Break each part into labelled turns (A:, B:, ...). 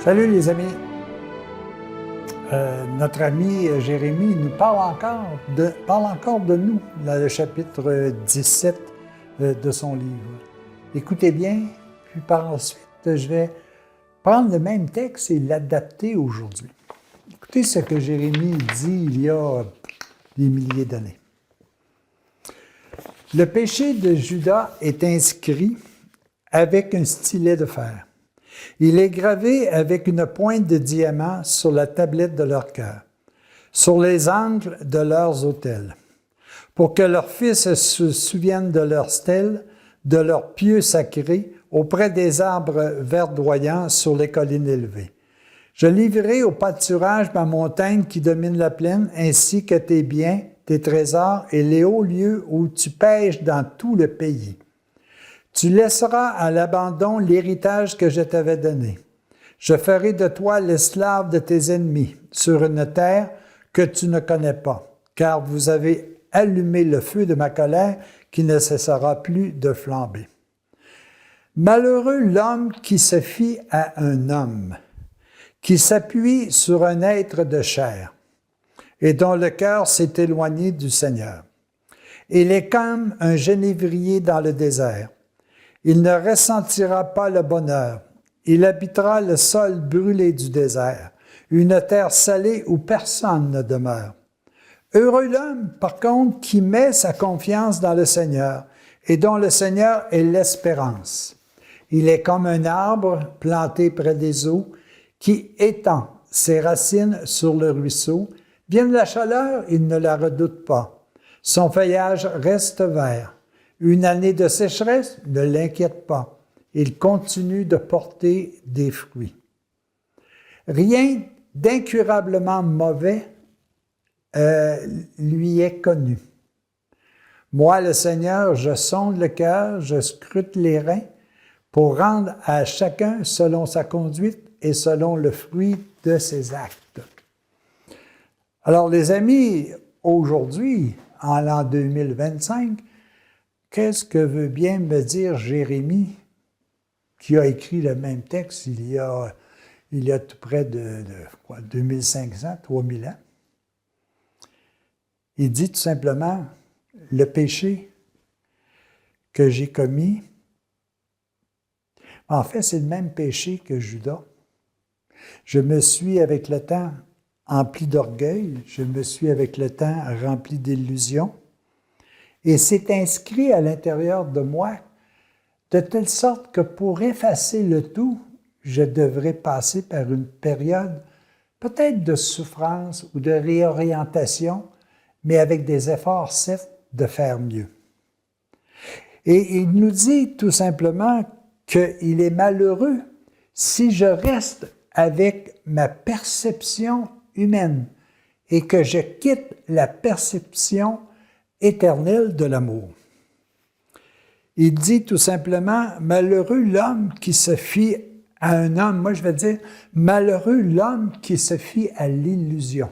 A: Salut les amis. Notre ami Jérémie nous parle encore de nous dans le chapitre 17 de son livre. Écoutez bien, puis par la suite, je vais prendre le même texte et l'adapter aujourd'hui. Écoutez ce que Jérémie dit il y a des milliers d'années. Le péché de Juda est inscrit avec un stylet de fer. Il est gravé avec une pointe de diamant sur la tablette de leur cœur, sur les angles de leurs autels, pour que leurs fils se souviennent de leurs stèles, de leurs pieux sacrés, auprès des arbres verdoyants sur les collines élevées. Je livrerai au pâturage ma montagne qui domine la plaine, ainsi que tes biens, tes trésors et les hauts lieux où tu pêches dans tout le pays. Tu laisseras à l'abandon l'héritage que je t'avais donné. Je ferai de toi l'esclave de tes ennemis sur une terre que tu ne connais pas, car vous avez allumé le feu de ma colère qui ne cessera plus de flamber. Malheureux l'homme qui se fie à un homme, qui s'appuie sur un être de chair, et dont le cœur s'est éloigné du Seigneur. Il est comme un genévrier dans le désert. Il ne ressentira pas le bonheur. Il habitera le sol brûlé du désert, une terre salée où personne ne demeure. Heureux l'homme, par contre, qui met sa confiance dans le Seigneur et dont le Seigneur est l'espérance. Il est comme un arbre planté près des eaux qui étend ses racines sur le ruisseau. Vienne la chaleur, il ne la redoute pas. Son feuillage reste vert. Une année de sécheresse ne l'inquiète pas. Il continue de porter des fruits. Rien d'incurablement mauvais lui est connu. Moi, le Seigneur, je sonde le cœur, je scrute les reins pour rendre à chacun selon sa conduite et selon le fruit de ses actes. Alors, les amis, aujourd'hui, en l'an 2025, qu'est-ce que veut bien me dire Jérémie, qui a écrit le même texte il y a tout près de 2500, 3000 ans? Il dit tout simplement, le péché que j'ai commis, en fait, c'est le même péché que Judas. Je me suis avec le temps empli d'orgueil, je me suis avec le temps rempli d'illusions, et c'est inscrit à l'intérieur de moi, de telle sorte que pour effacer le tout, je devrais passer par une période peut-être de souffrance ou de réorientation, mais avec des efforts, certes, de faire mieux. Et il nous dit tout simplement qu'il est malheureux si je reste avec ma perception humaine et que je quitte la perception éternelle de l'amour. Il dit tout simplement, malheureux l'homme qui se fie à un homme. Moi, je vais dire, malheureux l'homme qui se fie à l'illusion.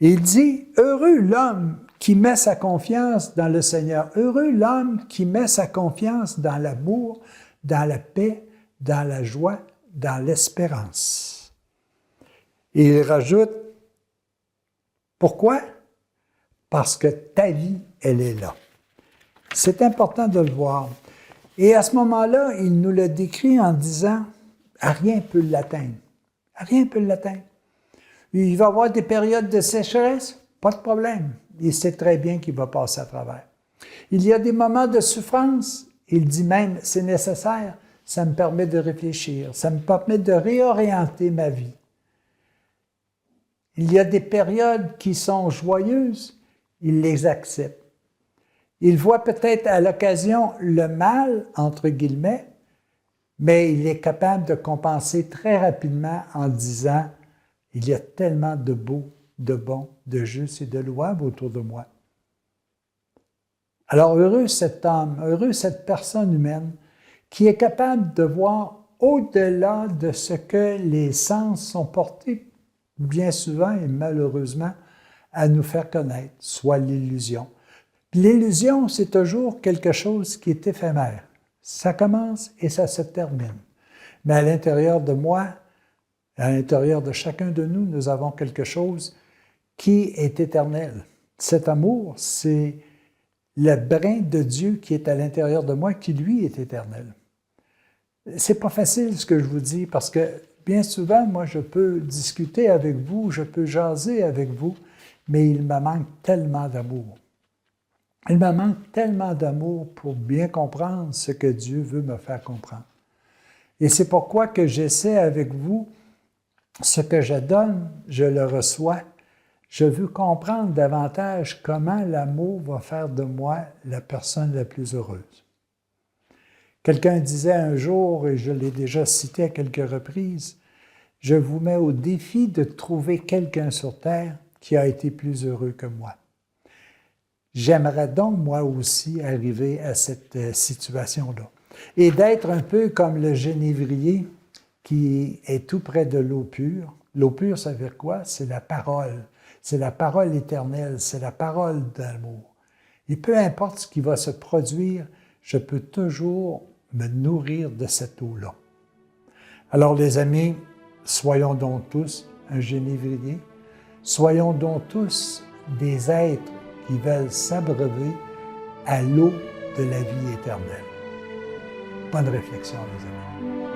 A: Il dit, heureux l'homme qui met sa confiance dans le Seigneur. Heureux l'homme qui met sa confiance dans l'amour, dans la paix, dans la joie, dans l'espérance. Et il rajoute, pourquoi? Parce que ta vie, elle est là. C'est important de le voir. Et à ce moment-là, il nous le décrit en disant, rien ne peut l'atteindre. Rien ne peut l'atteindre. Il va y avoir des périodes de sécheresse, pas de problème. Il sait très bien qu'il va passer à travers. Il y a des moments de souffrance, il dit même, c'est nécessaire, ça me permet de réfléchir, ça me permet de réorienter ma vie. Il y a des périodes qui sont joyeuses, il les accepte. Il voit peut-être à l'occasion le mal, entre guillemets, mais il est capable de compenser très rapidement en disant « Il y a tellement de beau, de bon, de juste et de louable autour de moi. » Alors heureux cet homme, heureux cette personne humaine qui est capable de voir au-delà de ce que les sens sont portés bien souvent et malheureusement à nous faire connaître, soit l'illusion. L'illusion, c'est toujours quelque chose qui est éphémère. Ça commence et ça se termine. Mais à l'intérieur de moi, À l'intérieur de chacun de nous, nous avons quelque chose qui est éternel. Cet amour, c'est le brin de Dieu qui est à l'intérieur de moi, qui lui est éternel. C'est pas facile ce que je vous dis, parce que bien souvent, moi, je peux discuter avec vous, je peux jaser avec vous, mais il me manque tellement d'amour. Il me manque tellement d'amour pour bien comprendre ce que Dieu veut me faire comprendre. Et c'est pourquoi que j'essaie avec vous, ce que je donne, je le reçois. Je veux comprendre davantage comment l'amour va faire de moi la personne la plus heureuse. Quelqu'un disait un jour, et je l'ai déjà cité à quelques reprises, « Je vous mets au défi de trouver quelqu'un sur terre qui a été plus heureux que moi. » J'aimerais donc, moi aussi, arriver à cette situation-là. Et d'être un peu comme le genévrier qui est tout près de l'eau pure. L'eau pure, ça veut dire quoi? C'est la parole. C'est la parole éternelle, c'est la parole d'amour. Et peu importe ce qui va se produire, je peux toujours me nourrir de cette eau-là. Alors les amis, soyons donc tous un genévrier, soyons donc tous des êtres qui veulent s'abreuver à l'eau de la vie éternelle. Bonne réflexion, les amis.